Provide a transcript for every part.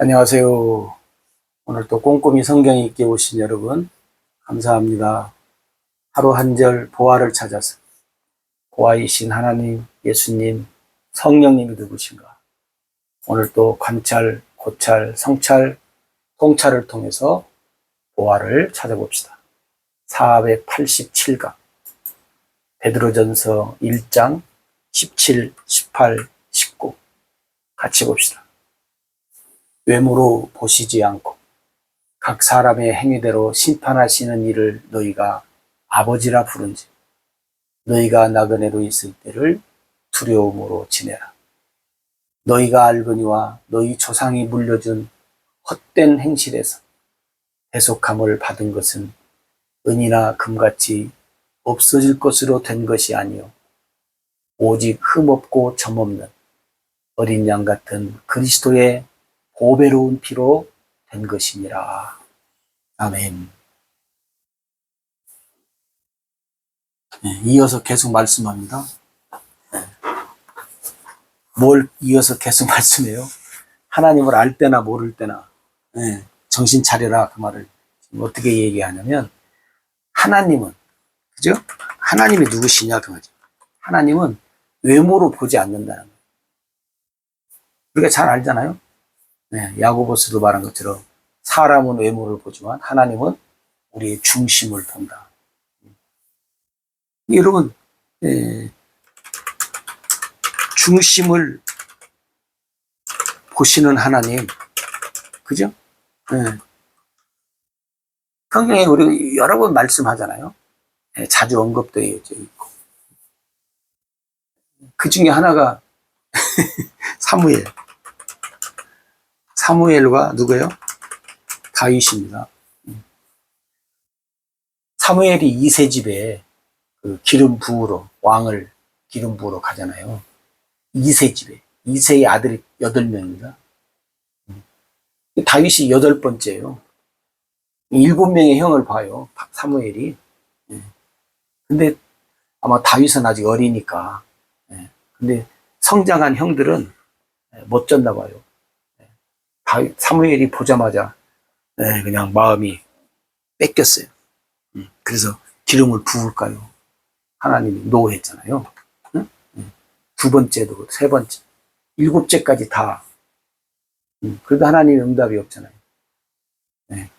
안녕하세요. 오늘 또 꼼꼼히 성경 읽기 오신 여러분, 감사합니다. 하루 한 절 보화를 찾아서 보화이신 하나님, 예수님, 성령님이 누구신가? 오늘 또 관찰, 고찰, 성찰, 통찰을 통해서 보화를 찾아봅시다. 487강 베드로전서 1장 17, 18, 19 같이 봅시다. 외모로 보시지 않고 각 사람의 행위대로 심판하시는 이를 너희가 아버지라 부른지 너희가 나그네로 있을 때를 두려움으로 지내라. 너희가 알거니와 너희 조상이 물려준 헛된 행실에서 대속함을 받은 것은 은이나 금같이 없어질 것으로 된 것이 아니요 오직 흠없고 점없는 어린 양 같은 그리스도의 보배로운 피로 된 것이니라. 아멘. 이어서 계속 말씀합니다. 뭘 이어서 계속 말씀해요? 하나님을 알 때나 모를 때나 정신 차려라, 그 말을 어떻게 얘기하냐면, 하나님은, 그죠? 하나님이 누구시냐 그 말이죠. 하나님은 외모로 보지 않는다는 거예요. 우리가 잘 알잖아요. 야고보서도 말한 것처럼 사람은 외모를 보지만 하나님은 우리의 중심을 본다. 여러분, 중심을 보시는 하나님, 그죠? 성경에 우리 여러 번 말씀하잖아요. 자주 언급되어 있고. 그 중에 하나가 사무엘과 누구예요? 다윗입니다. 사무엘이 이세 집에 그 기름 부으러, 왕을 기름 부으러 가잖아요. 이세 집에. 이세의 아들이 8명입니다. 다윗이 8번째예요. 7명의 형을 봐요, 사무엘이. 근데 아마 다윗은 아직 어리니까. 근데 성장한 형들은 못 졌나 봐요. 사무엘이 보자마자 그냥 마음이 뺏겼어요. 그래서 기름을 부을까요? 하나님이 노했잖아요. 두 번째도, 세 번째, 7째까지 다. 그래도 하나님의 응답이 없잖아요.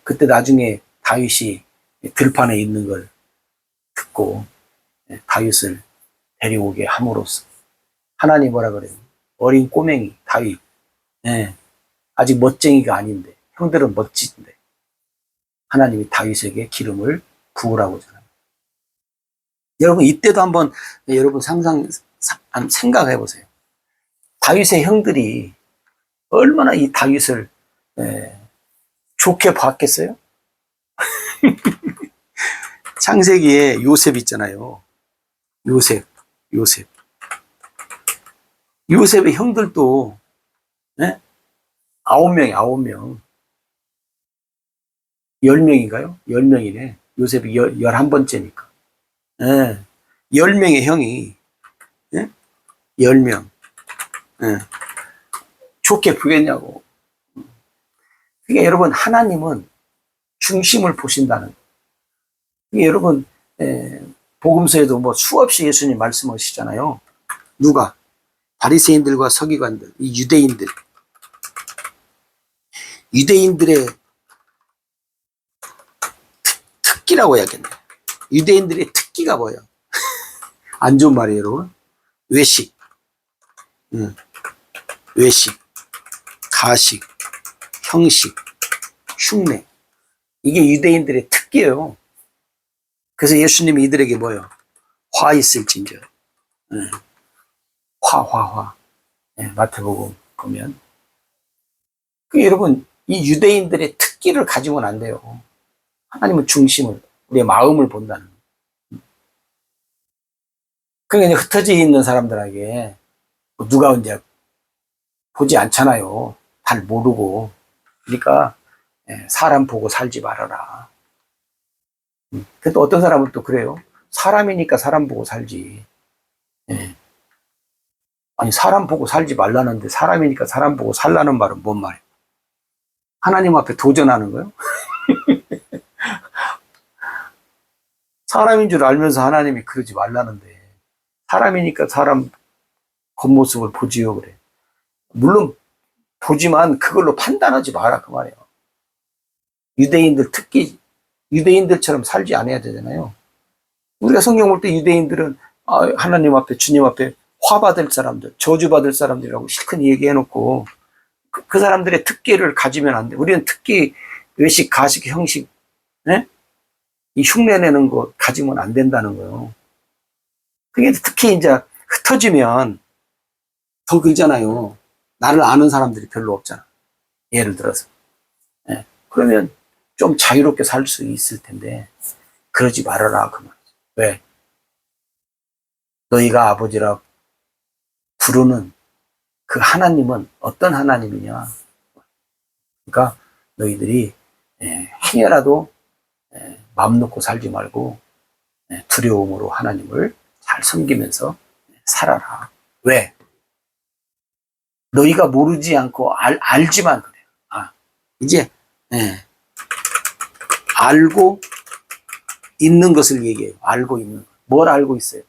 그때 나중에 다윗이 들판에 있는 걸 듣고 다윗을 데려오게 함으로써 하나님 뭐라 그래요? 어린 꼬맹이 다윗, 아직 멋쟁이가 아닌데, 형들은 멋진데 하나님이 다윗에게 기름을 부으라고 하잖아요. 여러분, 이때도 한번 여러분 생각해 보세요. 다윗의 형들이 얼마나 이 다윗을 좋게 봤겠어요? 창세기에 요셉 있잖아요. 요셉의 형들도 9명. 10명인가요? 10명이네. 요셉이 11번째니까. 10명의 형이 10명 좋게 보겠냐고. 그러니까 여러분, 하나님은 중심을 보신다는 거예요. 여러분, 복음서에도 뭐 수없이 예수님 말씀하시잖아요. 누가? 바리새인들과 서기관들, 이 유대인들의 특기라고 해야겠네. 유대인들의 특기가 뭐예요? 안 좋은 말이에요, 여러분. 외식, 가식, 형식, 흉내. 이게 유대인들의 특기예요. 그래서 예수님이 이들에게 뭐예요? 화 있을진저. 화. 마태복음 보면. 여러분, 이 유대인들의 특기를 가지고는 안 돼요. 하나님은 중심을, 우리의 마음을 본다는 거예요. 그러니까 흩어져 있는 사람들에게 누가 이제 보지 않잖아요. 잘 모르고. 그러니까 사람 보고 살지 말아라. 근데 또 어떤 사람은 또 그래요. 사람이니까 사람 보고 살지. 아니, 사람 보고 살지 말라는데 사람이니까 사람 보고 살라는 말은 뭔 말이에요? 하나님 앞에 도전하는 거예요? 사람인 줄 알면서 하나님이 그러지 말라는데, 사람이니까 사람 겉모습을 보지요, 그래. 물론 보지만 그걸로 판단하지 마라, 그 말이에요. 유대인들 특히 유대인들처럼 살지 않아야 되잖아요. 우리가 성경 볼 때 유대인들은 하나님 앞에, 주님 앞에 화받을 사람들, 저주받을 사람들이라고 실컷 얘기해놓고 그 사람들의 특기를 가지면 안 돼. 우리는 특기, 외식, 가식, 형식, 네? 이 흉내내는 거 가지면 안 된다는 거예요. 그게 특히 이제 흩어지면 더 그러잖아요. 나를 아는 사람들이 별로 없잖아. 예를 들어서. 네. 그러면 좀 자유롭게 살 수 있을 텐데, 그러지 말아라, 그 말이죠. 왜? 너희가 아버지라 부르는 그 하나님은 어떤 하나님이냐? 그러니까 너희들이 행여라도 마음 놓고 살지 말고 두려움으로 하나님을 잘 섬기면서 살아라. 왜? 너희가 모르지 않고 알지만 그래요. 이제 알고 있는 것을 얘기해요. 알고 있는 것. 뭘 알고 있어요?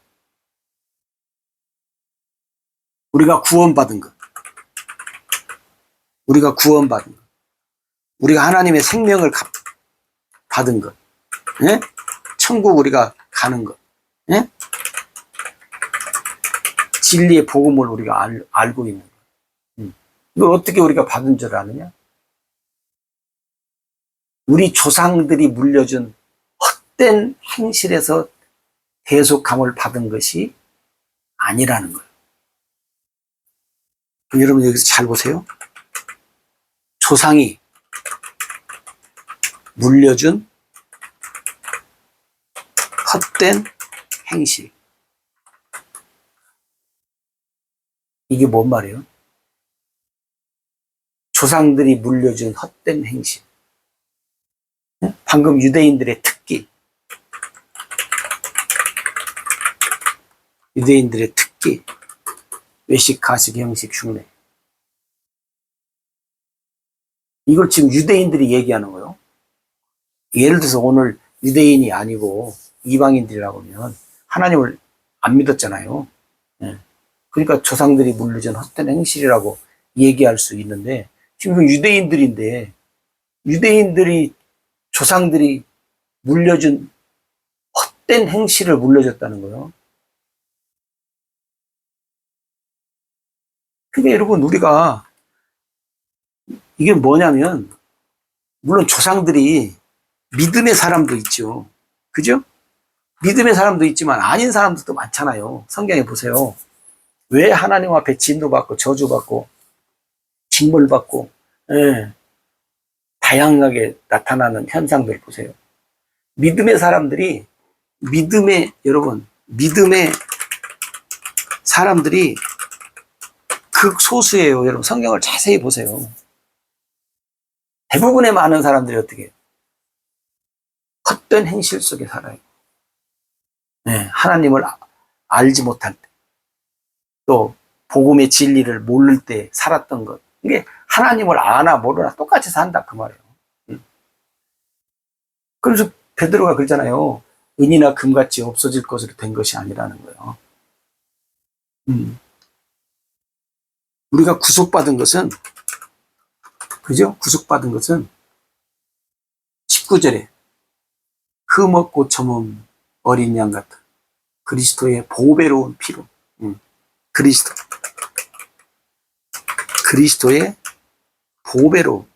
우리가 구원받은 것. 우리가 구원받은 것. 우리가 하나님의 생명을 받은 것. 예? 천국 우리가 가는 것. 예? 진리의 복음을 우리가 알고 있는 것. 이걸 어떻게 우리가 받은 줄 아느냐? 우리 조상들이 물려준 헛된 행실에서 대속함을 받은 것이 아니라는 거예요. 그럼 여러분 여기서 잘 보세요. 조상이 물려준 헛된 행실. 이게 뭔 말이에요? 조상들이 물려준 헛된 행실. 방금 유대인들의 특기. 유대인들의 특기. 외식, 가식, 형식, 흉내. 이걸 지금 유대인들이 얘기하는 거예요. 예를 들어서 오늘 유대인이 아니고 이방인들이라고 하면 하나님을 안 믿었잖아요. 그러니까 조상들이 물려준 헛된 행실이라고 얘기할 수 있는데, 지금 유대인들인데, 유대인들이 조상들이 물려준 헛된 행실을 물려줬다는 거예요. 그러니까 여러분, 우리가 이게 뭐냐면, 물론 조상들이 믿음의 사람도 있죠. 그죠? 믿음의 사람도 있지만 아닌 사람들도 많잖아요. 성경에 보세요. 왜 하나님 앞에 진노받고 저주받고 징벌받고 다양하게 나타나는 현상들 보세요. 믿음의 사람들이 여러분 믿음의 사람들이 극소수예요. 여러분 성경을 자세히 보세요. 대부분의 많은 사람들이 어떻게 해요? 헛된 행실 속에 살아요. 하나님을 알지 못할 때, 또 복음의 진리를 모를 때 살았던 것. 이게 하나님을 아나 모르나 똑같이 산다 그 말이에요. 그래서 베드로가 그러잖아요. 은이나 금같이 없어질 것으로 된 것이 아니라는 거예요. 우리가 구속받은 것은, 그죠? 구속받은 것은 19절에 흠없고 점없는 어린 양 같은 그리스도의 보배로운 피로, 그리스도의 보배로운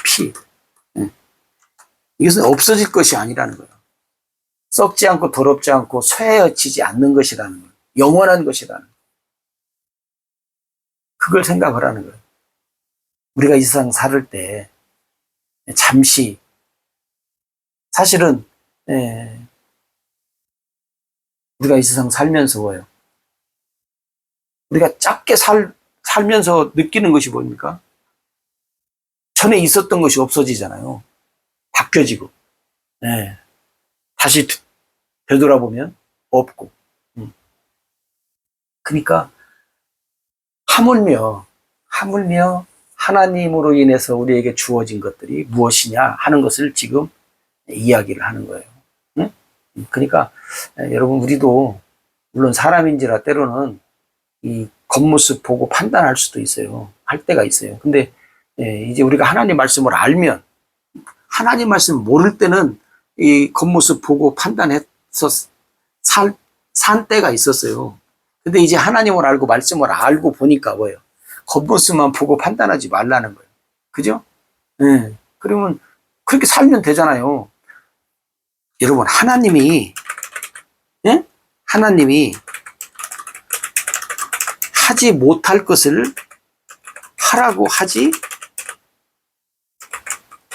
피. 이것은 없어질 것이 아니라는 거예요. 썩지 않고 더럽지 않고 쇠어치지 않는 것이라는 거예요. 영원한 것이라는 거예요. 그걸 생각을 하는 거예요. 우리가 이 세상 살을 때 잠시 사실은 우리가 이 세상 살면서 뭐예요? 우리가 짧게 살면서 느끼는 것이 뭡니까? 전에 있었던 것이 없어지잖아요. 바뀌어지고. 다시 되돌아보면 없고. 그러니까 하물며 하나님으로 인해서 우리에게 주어진 것들이 무엇이냐 하는 것을 지금 이야기를 하는 거예요. 응? 그러니까 여러분, 우리도 물론 사람인지라 때로는 이 겉모습 보고 판단할 수도 있어요. 할 때가 있어요. 근데 이제 우리가 하나님 말씀을 알면, 하나님 말씀 모를 때는 이 겉모습 보고 판단해서 산 때가 있었어요. 근데 이제 하나님을 알고 말씀을 알고 보니까 뭐예요? 겉모습만 보고 판단하지 말라는 거예요. 그죠? 그러면 그렇게 살면 되잖아요. 여러분, 하나님이 하지 못할 것을 하라고 하지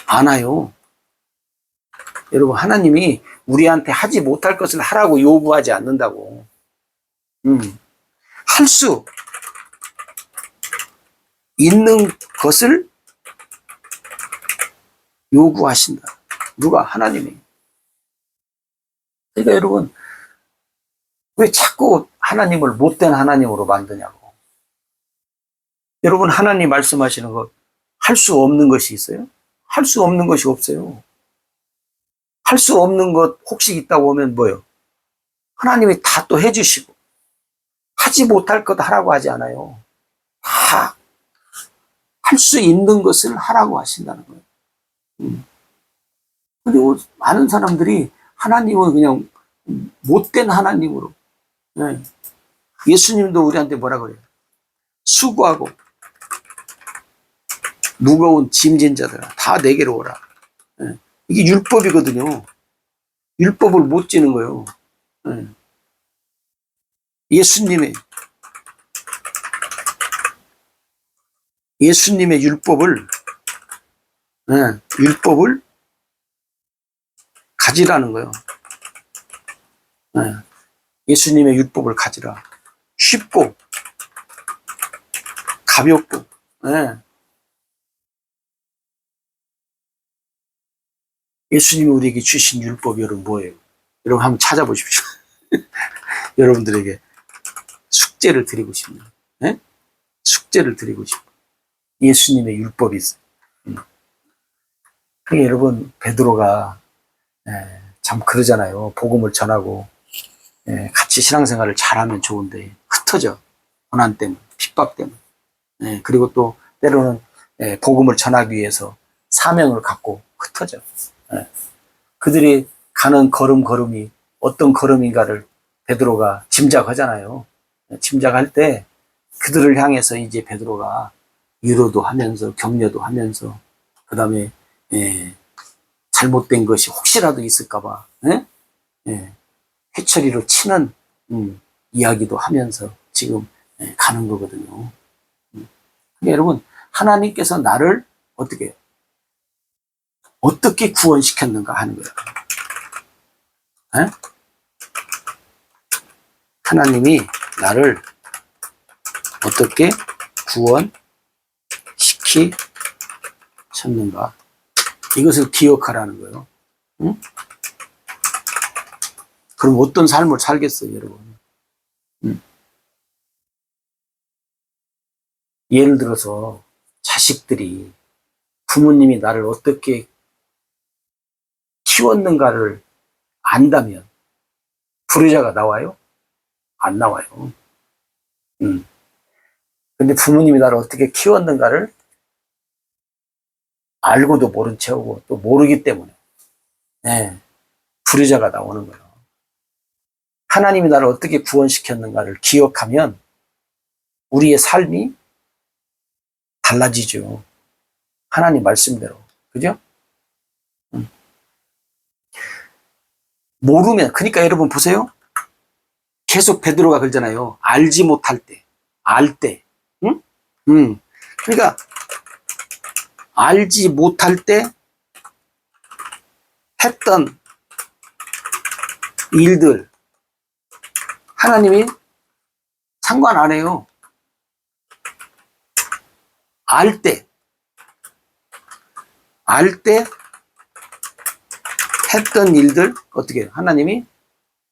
않아요. 여러분, 하나님이 우리한테 하지 못할 것을 하라고 요구하지 않는다고. 할 수 있는 것을 요구하신다. 누가? 하나님이. 그러니까 여러분, 왜 자꾸 하나님을 못된 하나님으로 만드냐고. 여러분, 하나님 말씀하시는 것, 할 수 없는 것이 있어요? 할 수 없는 것이 없어요. 할 수 없는 것 혹시 있다고 하면 뭐예요? 하나님이 다 또 해주시고, 하지 못할 것 하라고 하지 않아요. 다 할 수 있는 것을 하라고 하신다는 거예요. 그리고 많은 사람들이 하나님은 그냥 못된 하나님으로. 예수님도 우리한테 뭐라 그래요? 수고하고 무거운 짐진 자들아, 다 내게로 오라. 이게 율법이거든요. 율법을 못 지는 거예요. 예수님의 율법을 가지라는 거예요. 예수님의 율법을 가지라. 쉽고 가볍고. 예수님이 우리에게 주신 율법이 여러분 뭐예요? 여러분 한번 찾아보십시오. 여러분들에게 숙제를 드리고 싶네요. 숙제를 드리고 싶어요. 예수님의 율법이 있어요. 그게 여러분, 베드로가 참 그러잖아요. 복음을 전하고 같이 신앙생활을 잘하면 좋은데 흩어져. 고난 때문에, 핍박 때문에. 그리고 또 때로는 복음을 전하기 위해서 사명을 갖고 흩어져. 그들이 가는 걸음걸음이 어떤 걸음인가를 베드로가 짐작하잖아요. 짐작할 때 그들을 향해서 이제 베드로가 위로도 하면서 격려도 하면서, 그 다음에 잘못된 것이 혹시라도 있을까봐 회초리로 치는 이야기도 하면서 지금 가는 거거든요. 근데 여러분, 하나님께서 나를 어떻게 구원시켰는가 하는 거예요. 하나님이 나를 어떻게 구원시키셨는가, 이것을 기억하라는 거예요. 그럼 어떤 삶을 살겠어요, 여러분? 예를 들어서 자식들이 부모님이 나를 어떻게 키웠는가를 안다면 불효자가 나와요? 안 나와요. 근데 부모님이 나를 어떻게 키웠는가를 알고도 모른 채우고 또 모르기 때문에 불효자가 나오는 거예요. 하나님이 나를 어떻게 구원시켰는가를 기억하면 우리의 삶이 달라지죠. 하나님 말씀대로. 그죠? 모르면, 그러니까 여러분 보세요. 계속 베드로가 그러잖아요. 알지 못할 때, 알 때. 그러니까 알지 못할 때 했던 일들 하나님이 상관 안 해요. 알 때 했던 일들 어떻게 해요? 하나님이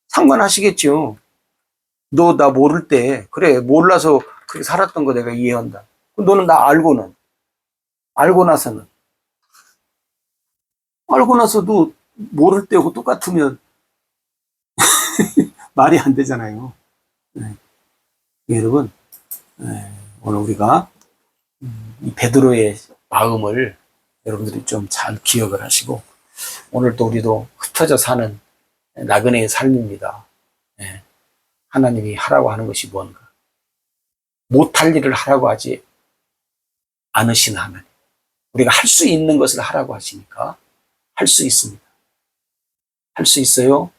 상관하시겠죠. 너 나 모를 때, 그래 몰라서 그렇게 살았던 거 내가 이해한다. 너는 나 알고는 알고 나서는, 알고 나서도 모를 때하고 똑같으면 말이 안 되잖아요. 네. 여러분, 오늘 우리가 이 베드로의 마음을 여러분들이 좀 잘 기억을 하시고, 오늘도 우리도 흩어져 사는 나그네의 삶입니다. 하나님이 하라고 하는 것이 뭔가? 못할 일을 하라고 하지 않으신 하나님. 우리가 할 수 있는 것을 하라고 하시니까 할 수 있습니다. 할 수 있어요.